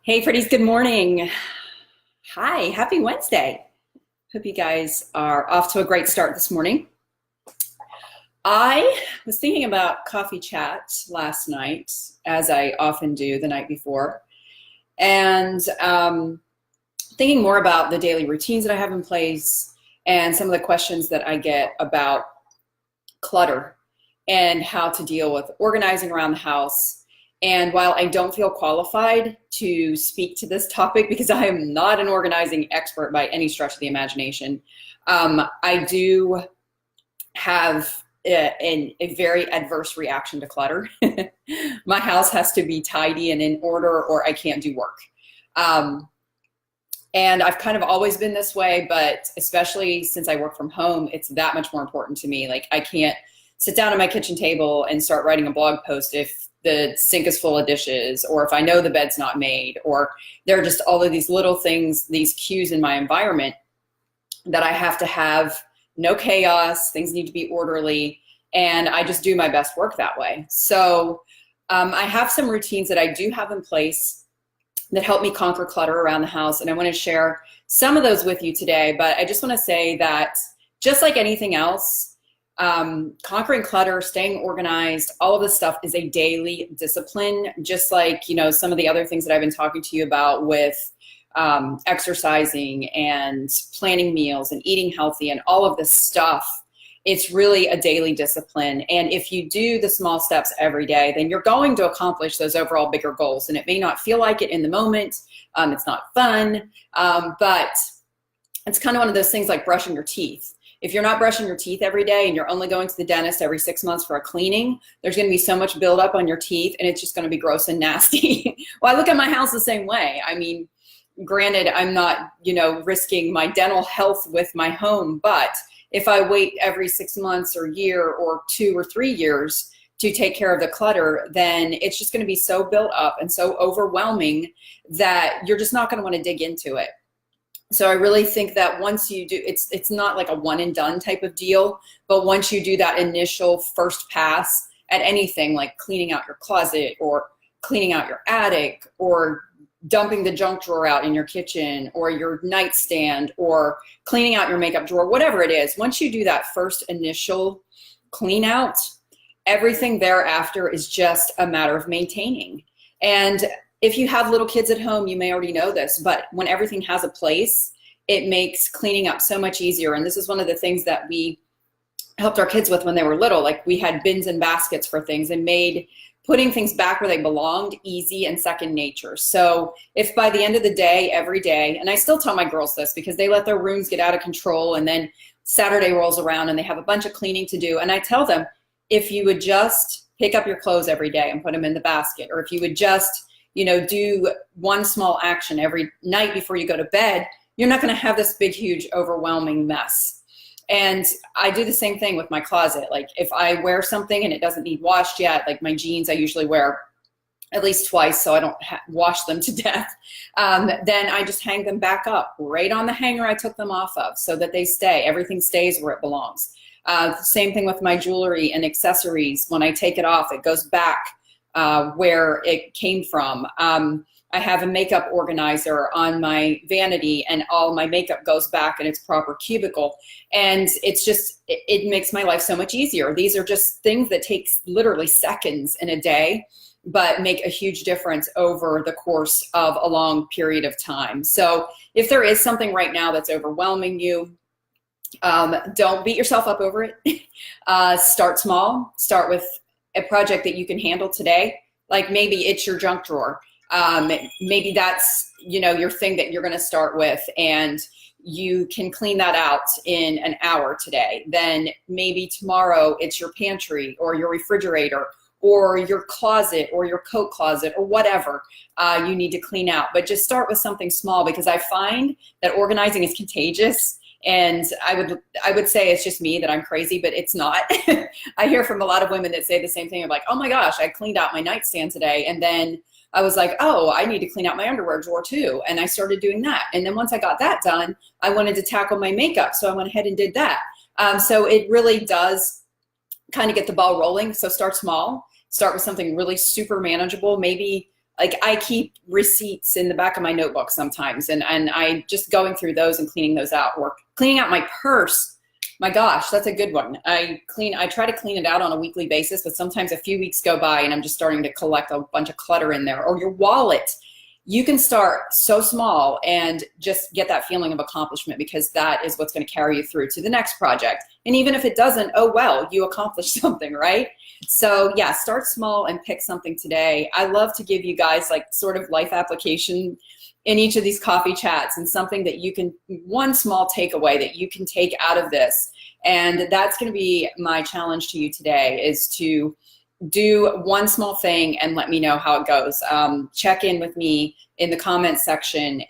Hey, pretties, good morning. Hi, happy Wednesday. Hope you guys are off to a great start this morning. I was thinking about coffee chat last night, as I often do the night before, and thinking more about the daily routines that I have in place and some of the questions that I get about clutter and how to deal with organizing around the house. And while I don't feel qualified to speak to this topic because I am not an organizing expert by any stretch of the imagination, I do have a very adverse reaction to clutter. My house has to be tidy and in order or I can't do work. And I've kind of always been this way, but especially since I work from home, it's that much more important to me. Like I can't sit down at my kitchen table and start writing a blog post if the sink is full of dishes, or if I know the bed's not made, or there are just all of these little things, these cues in my environment that I have to have no chaos, things need to be orderly, and I just do my best work that way. So I have some routines that I do have in place that help me conquer clutter around the house, and I want to share some of those with you today. But I just want to say that just like anything else, conquering clutter, staying organized, all of this stuff is a daily discipline, just like, some of the other things that I've been talking to you about with exercising and planning meals and eating healthy and all of this stuff. It's really a daily discipline. And if you do the small steps every day, then you're going to accomplish those overall bigger goals. And it may not feel like it in the moment. It's not fun, but it's kind of one of those things like brushing your teeth. If you're not brushing your teeth every day and you're only going to the dentist every 6 months for a cleaning, there's going to be so much buildup on your teeth and it's just going to be gross and nasty. Well, I look at my house the same way. I mean, granted, I'm not, risking my dental health with my home, but if I wait every 6 months or year or 2 or 3 years to take care of the clutter, then it's just going to be so built up and so overwhelming that you're just not going to want to dig into it. So I really think that once you do, it's not like a one and done type of deal, but once you do that initial first pass at anything like cleaning out your closet or cleaning out your attic or dumping the junk drawer out in your kitchen or your nightstand or cleaning out your makeup drawer, whatever it is, once you do that first initial clean out, everything thereafter is just a matter of maintaining. And if you have little kids at home, you may already know this, but when everything has a place, it makes cleaning up so much easier. And this is one of the things that we helped our kids with when they were little. Like we had bins and baskets for things and made putting things back where they belonged easy and second nature. So if by the end of the day, every day, and I still tell my girls this because they let their rooms get out of control and then Saturday rolls around and they have a bunch of cleaning to do. And I tell them, if you would just pick up your clothes every day and put them in the basket, or if you would just do one small action every night before you go to bed, you're not going to have this big, huge, overwhelming mess. And I do the same thing with my closet. Like if I wear something and it doesn't need washed yet, like my jeans, I usually wear at least twice so I don't wash them to death. Then I just hang them back up right on the hanger I took them off of so that they stay. Everything stays where it belongs. Same thing with my jewelry and accessories. When I take it off, it goes back where it came from. I have a makeup organizer on my vanity and all my makeup goes back in its proper cubicle. And it's just, it makes my life so much easier. These are just things that take literally seconds in a day, but make a huge difference over the course of a long period of time. So if there is something right now that's overwhelming you, don't beat yourself up over it. Start small. Start with a project that you can handle today. Like maybe it's your junk drawer. Maybe that's, your thing that you're going to start with and you can clean that out in an hour today. Then maybe tomorrow it's your pantry or your refrigerator or your closet or your coat closet or whatever you need to clean out. But just start with something small because I find that organizing is contagious. And I would say it's just me that I'm crazy, but it's not. I hear from a lot of women that say the same thing of like, oh my gosh, I cleaned out my nightstand today. And then I was like, oh, I need to clean out my underwear drawer too. And I started doing that. And then once I got that done, I wanted to tackle my makeup. So I went ahead and did that. So it really does kind of get the ball rolling. So start small, start with something really super manageable. Maybe like I keep receipts in the back of my notebook sometimes, and I just going through those and cleaning those out, or cleaning out my purse. My gosh, that's a good one. I try to clean it out on a weekly basis, but sometimes a few weeks go by and I'm just starting to collect a bunch of clutter in there. Or your wallet. You can start so small and just get that feeling of accomplishment, because that is what's going to carry you through to the next project. And even if it doesn't, oh well, you accomplished something, right? So yeah, start small and pick something today. I love to give you guys like sort of life application in each of these coffee chats, and something that you can, one small takeaway that you can take out of this. And that's going to be my challenge to you today, is to do one small thing and let me know how it goes. Check in with me in the comments section,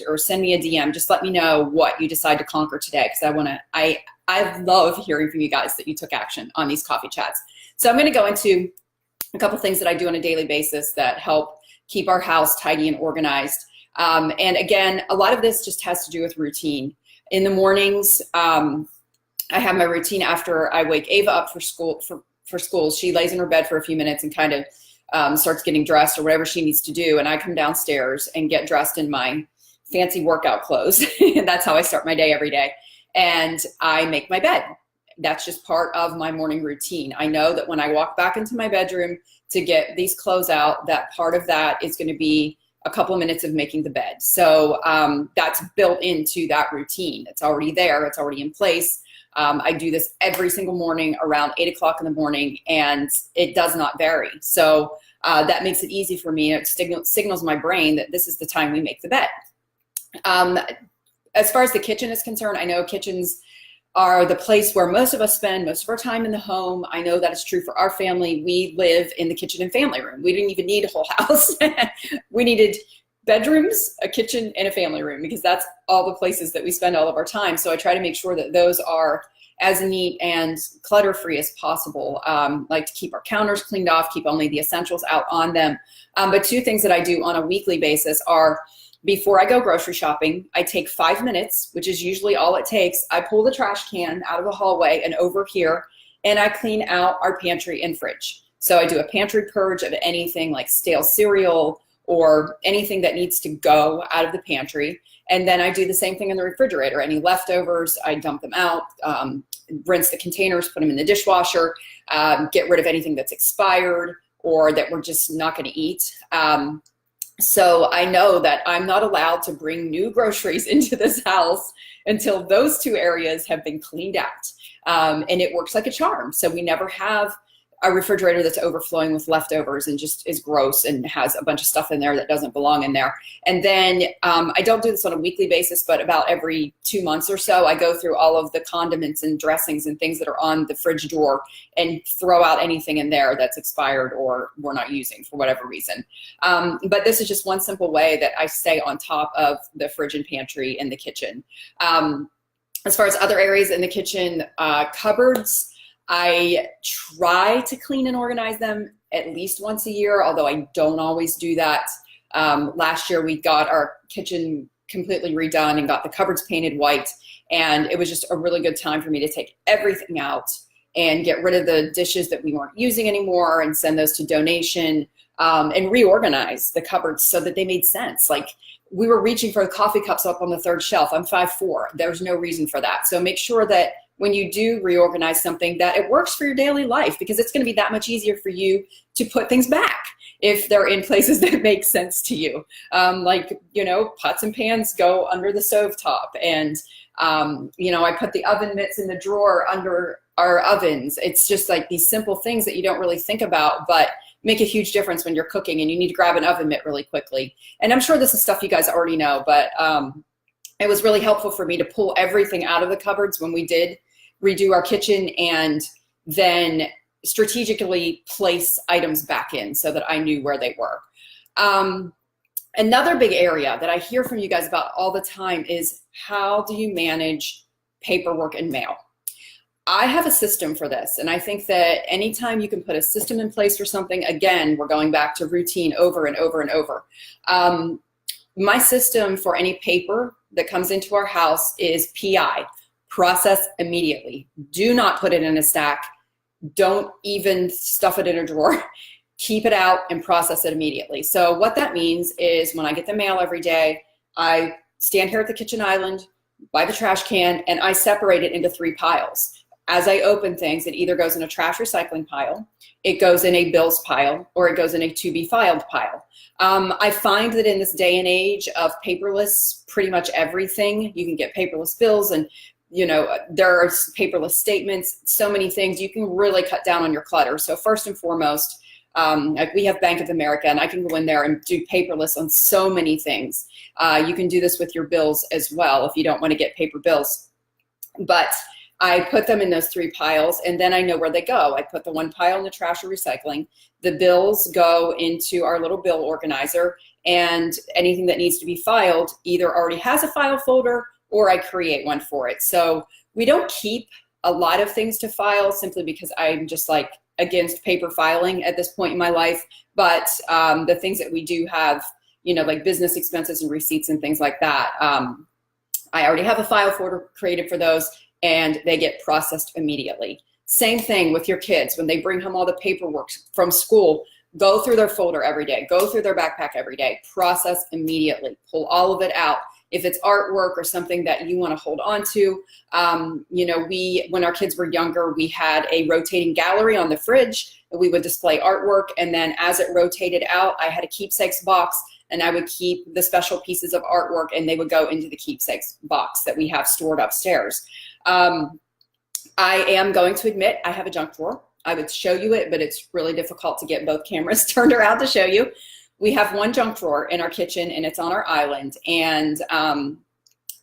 or send me a DM. Just let me know what you decide to conquer today, because I love hearing from you guys that you took action on these coffee chats. So I'm going to go into a couple things that I do on a daily basis that help keep our house tidy and organized. And again, a lot of this just has to do with routine. In the mornings, I have my routine after I wake Ava up for school. For school, she lays in her bed for a few minutes and kind of starts getting dressed or whatever she needs to do, and I come downstairs and get dressed in my fancy workout clothes. And that's how I start my day every day. And I make my bed. That's just part of my morning routine. I know that when I walk back into my bedroom to get these clothes out, that part of that is going to be a couple of minutes of making the bed. So that's built into that routine. It's already there. It's already in place. I do this every single morning around 8 o'clock in the morning, and it does not vary. So that makes it easy for me. It signals my brain that this is the time we make the bed. As far as the kitchen is concerned, I know kitchens are the place where most of us spend most of our time in the home. I know that is true for our family. We live in the kitchen and family room. We didn't even need a whole house. We needed bedrooms, a kitchen, and a family room, because that's all the places that we spend all of our time. So I try to make sure that those are as neat and clutter-free as possible. Like to keep our counters cleaned off, keep only the essentials out on them. But two things that I do on a weekly basis are, before I go grocery shopping, I take 5 minutes, which is usually all it takes. I pull the trash can out of the hallway and over here, and I clean out our pantry and fridge. So I do a pantry purge of anything like stale cereal or anything that needs to go out of the pantry. And then I do the same thing in the refrigerator. Any leftovers, I dump them out, rinse the containers, put them in the dishwasher, get rid of anything that's expired or that we're just not going to eat. So I know that I'm not allowed to bring new groceries into this house until those two areas have been cleaned out. And it works like a charm. So we never have a refrigerator that's overflowing with leftovers and just is gross and has a bunch of stuff in there that doesn't belong in there. And then I don't do this on a weekly basis, but about every 2 months or so, I go through all of the condiments and dressings and things that are on the fridge door and throw out anything in there that's expired or we're not using for whatever reason. But this is just one simple way that I stay on top of the fridge and pantry in the kitchen. As far as other areas in the kitchen, cupboards, I try to clean and organize them at least once a year, although I don't always do that. Last year we got our kitchen completely redone and got the cupboards painted white, and it was just a really good time for me to take everything out and get rid of the dishes that we weren't using anymore and send those to donation, and reorganize the cupboards so that they made sense. Like, we were reaching for the coffee cups up on the third shelf. I'm 5'4". There's no reason for that. So make sure that when you do reorganize something, that it works for your daily life, because it's going to be that much easier for you to put things back if they're in places that make sense to you. Like, you know, pots and pans go under the stovetop, and, you know, I put the oven mitts in the drawer under our ovens. It's just like these simple things that you don't really think about, but make a huge difference when you're cooking and you need to grab an oven mitt really quickly. And I'm sure this is stuff you guys already know, but it was really helpful for me to pull everything out of the cupboards when we did redo our kitchen, and then strategically place items back in so that I knew where they were. Another big area that I hear from you guys about all the time is, how do you manage paperwork and mail? I have a system for this, and I think that anytime you can put a system in place for something, again, we're going back to routine over and over and over. My system for any paper that comes into our house is PI, process immediately. Do not put it in a stack. Don't even stuff it in a drawer. keep it out and process it immediately. So what that means is when I get the mail every day, I stand here at the kitchen island by the trash can and I separate it into 3 piles. As I open things, it either goes in a trash recycling pile, it goes in a bills pile, or it goes in a to be filed pile. I find that in this day and age of paperless, pretty much everything, you can get paperless bills, and there are paperless statements, so many things. You can really cut down on your clutter. So first and foremost, like we have Bank of America, and I can go in there and do paperless on so many things. You can do this with your bills as well if you don't want to get paper bills. But I put them in those 3 piles, and then I know where they go. I put the 1 pile in the trash or recycling. The bills go into our little bill organizer, and anything that needs to be filed either already has a file folder or I create one for it. So we don't keep a lot of things to file simply because I'm just like against paper filing at this point in my life. But the things that we do have, like business expenses and receipts and things like that, I already have a file folder created for those, and they get processed immediately. Same thing with your kids. When they bring home all the paperwork from school, go through their folder every day, go through their backpack every day, process immediately, pull all of it out. If it's artwork or something that you want to hold on to, when our kids were younger, we had a rotating gallery on the fridge, and we would display artwork. And then as it rotated out, I had a keepsakes box, and I would keep the special pieces of artwork, and they would go into the keepsakes box that we have stored upstairs. I am going to admit I have a junk drawer. I would show you it, but it's really difficult to get both cameras turned around to show you. We have one junk drawer in our kitchen, and it's on our island. And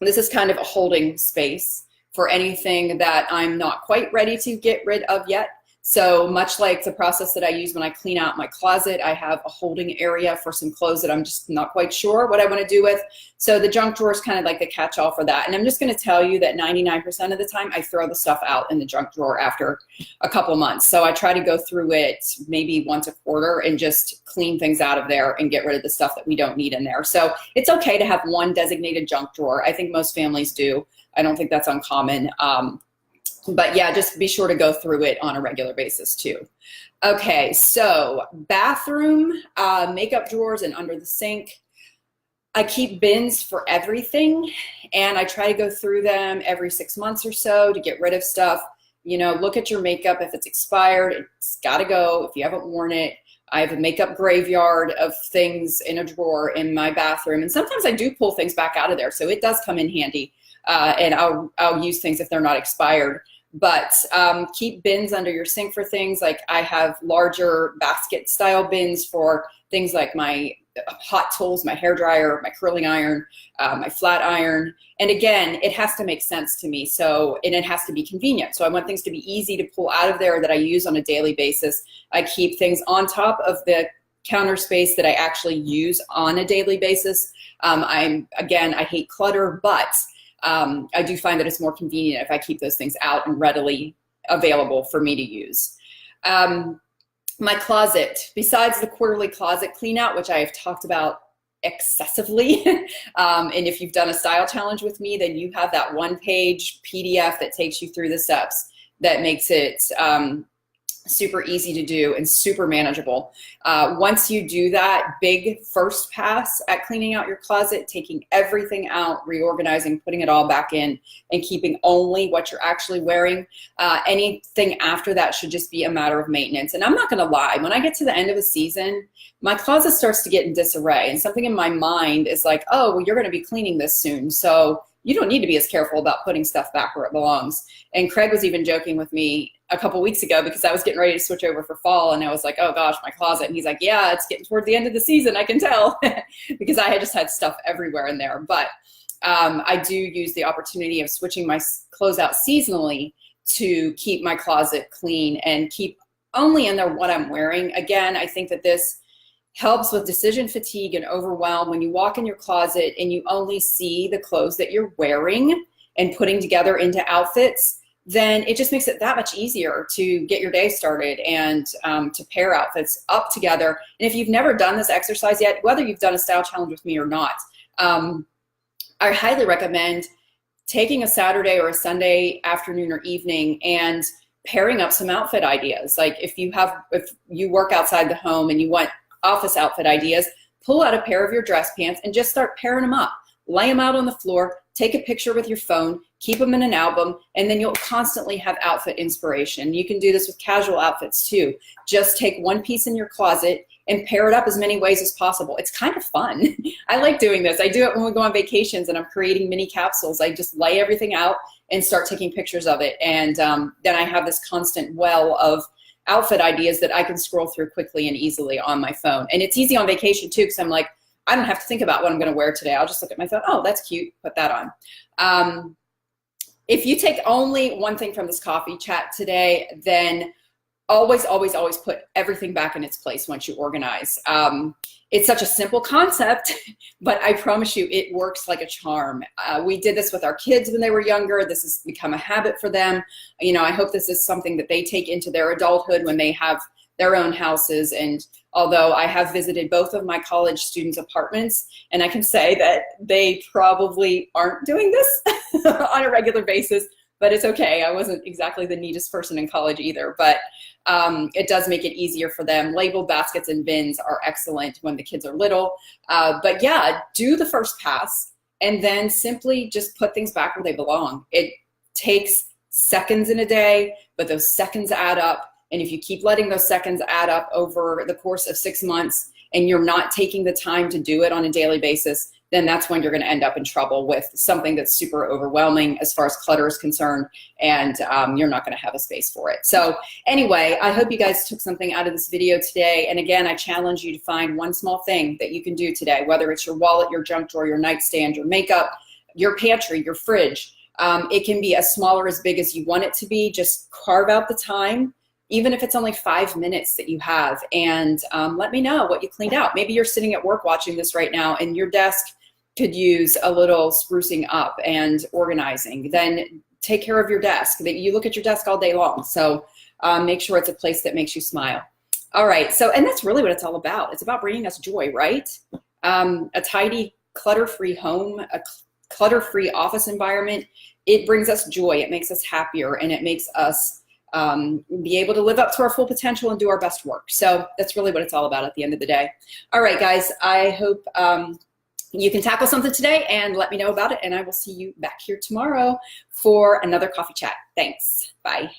this is kind of a holding space for anything that I'm not quite ready to get rid of yet. So much like the process that I use when I clean out my closet, I have a holding area for some clothes that I'm just not quite sure what I want to do with. So the junk drawer is kind of like the catch-all for that. And I'm just going to tell you that 99% of the time I throw the stuff out in the junk drawer after a couple months. So I try to go through it maybe once a quarter and just clean things out of there and get rid of the stuff that we don't need in there. So it's okay to have one designated junk drawer. I think most families do. I don't think that's uncommon. But yeah, just be sure to go through it on a regular basis too. Okay, so bathroom, makeup drawers, and under the sink. I keep bins for everything, and I try to go through them every 6 months or so to get rid of stuff. Look at your makeup. If it's expired, it's got to go. If you haven't worn it, I have a makeup graveyard of things in a drawer in my bathroom, and sometimes I do pull things back out of there, so it does come in handy. And I'll use things if they're not expired. But keep bins under your sink for things. Like I have larger basket style bins for things like my hot tools, my hair dryer, my curling iron, my flat iron. And again, it has to make sense to me. And it has to be convenient. So I want things to be easy to pull out of there that I use on a daily basis. I keep things on top of the counter space that I actually use on a daily basis. I hate clutter, but I do find that it's more convenient if I keep those things out and readily available for me to use. My closet, besides the quarterly closet clean out, which I have talked about excessively, and if you've done a style challenge with me, then you have that 1-page PDF that takes you through the steps that makes it super easy to do and super manageable. Once you do that big first pass at cleaning out your closet, taking everything out, reorganizing, putting it all back in, and keeping only what you're actually wearing, anything after that should just be a matter of maintenance. And I'm not going to lie, when I get to the end of a season, my closet starts to get in disarray, and something in my mind is like, oh, well, you're going to be cleaning this soon, so you don't need to be as careful about putting stuff back where it belongs. And Craig was even joking with me a couple weeks ago because I was getting ready to switch over for fall, and I was like, oh gosh, my closet. And he's like, yeah, it's getting toward the end of the season, I can tell, because I had just had stuff everywhere in there. But I do use the opportunity of switching my clothes out seasonally to keep my closet clean and keep only in there what I'm wearing. Again, I think that this helps with decision fatigue and overwhelm. When you walk in your closet and you only see the clothes that you're wearing and putting together into outfits, then it just makes it that much easier to get your day started and to pair outfits up together. And if you've never done this exercise yet, whether you've done a style challenge with me or not, I highly recommend taking a Saturday or a Sunday afternoon or evening and pairing up some outfit ideas. Like if you work outside the home and you want office outfit ideas, pull out a pair of your dress pants and just start pairing them up. Lay them out on the floor, take a picture with your phone, keep them in an album, and then you'll constantly have outfit inspiration. You can do this with casual outfits too. Just take one piece in your closet and pair it up as many ways as possible. It's kind of fun. I like doing this. I do it when we go on vacations and I'm creating mini capsules. I just lay everything out and start taking pictures of it. And then I have this constant well of outfit ideas that I can scroll through quickly and easily on my phone. And it's easy on vacation too, because I'm like, I don't have to think about what I'm going to wear today. I'll just look at my phone. Oh, that's cute. Put that on. If you take only one thing from this coffee chat today, then always, always, always put everything back in its place once you organize. It's such a simple concept, but I promise you it works like a charm. We did this with our kids when they were younger. This has become a habit for them. You know, I hope this is something that they take into their adulthood when they have their own houses. And although I have visited both of my college students' apartments, and I can say that they probably aren't doing this on a regular basis, but it's okay. I wasn't exactly the neatest person in college either, but it does make it easier for them. Labeled baskets and bins are excellent when the kids are little. But yeah, do the first pass and then simply just put things back where they belong. It takes seconds in a day, but those seconds add up. And if you keep letting those seconds add up over the course of 6 months and you're not taking the time to do it on a daily basis, then that's when you're going to end up in trouble with something that's super overwhelming as far as clutter is concerned, and you're not going to have a space for it. So anyway, I hope you guys took something out of this video today. And again, I challenge you to find one small thing that you can do today, whether it's your wallet, your junk drawer, your nightstand, your makeup, your pantry, your fridge. It can be as small or as big as you want it to be. Just carve out the time, even if it's only 5 minutes that you have, and let me know what you cleaned out. Maybe you're sitting at work watching this right now and your desk could use a little sprucing up and organizing. Then take care of your desk. You look at your desk all day long, so make sure it's a place that makes you smile. All right, so, and that's really what it's all about. It's about bringing us joy, right? A tidy, clutter-free home, a clutter-free office environment, it brings us joy, it makes us happier, and it makes us be able to live up to our full potential and do our best work. So that's really what it's all about at the end of the day. All right, guys, I hope you can tackle something today and let me know about it, and I will see you back here tomorrow for another coffee chat. Thanks. Bye.